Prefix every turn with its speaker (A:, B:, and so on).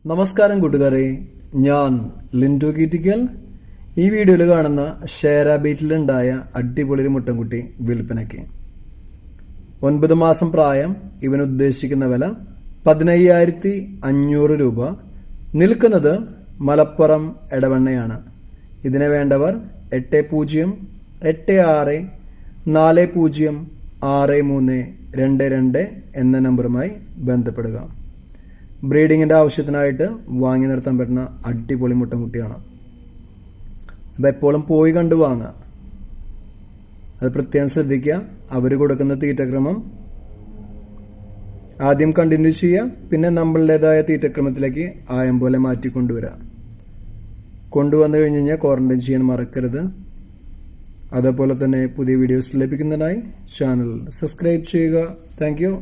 A: നമസ്കാരം കൂട്ടുകാരെ, ഞാൻ ലിൻഡോ കീറ്റിക്കൽ. ഈ വീഡിയോയിൽ കാണുന്ന ഷേര ബീറ്റിലുണ്ടായ അടിപൊളി ഒരു മുട്ടൻകുട്ടി വിൽപ്പനയ്ക്ക്. 9 മാസം പ്രായം. ഇവന് ഉദ്ദേശിക്കുന്ന വില 15,500 രൂപ. നിൽക്കുന്നത് മലപ്പുറം എടവണ്ണയാണ്. ഇതിനെ വേണ്ടവർ 8086406322 എന്ന നമ്പറുമായി ബന്ധപ്പെടുക. ബ്രീഡിങ്ങിൻ്റെ ആവശ്യത്തിനായിട്ട് വാങ്ങി നിർത്താൻ പറ്റുന്ന അടിപൊളി മുട്ടൻകുട്ടിയാണ്. അപ്പോൾ എപ്പോഴും പോയി കണ്ടു വാങ്ങുക. അത് പ്രത്യേകം ശ്രദ്ധിക്കുക. അവർ കൊടുക്കുന്ന തീറ്റക്രമം ആദ്യം കണ്ടിന്യൂ ചെയ്യുക, പിന്നെ നമ്മളുടേതായ തീറ്റക്രമത്തിലേക്ക് ആയം പോലെ മാറ്റിക്കൊണ്ടുവരിക. കൊണ്ടുവന്നു കഴിഞ്ഞ് കഴിഞ്ഞാൽ ക്വാറന്റൈൻ ചെയ്യാൻ മറക്കരുത്. അതേപോലെ തന്നെ പുതിയ വീഡിയോസ് ലഭിക്കുന്നതിനായി ചാനൽ സബ്സ്ക്രൈബ് ചെയ്യുക. Thank you.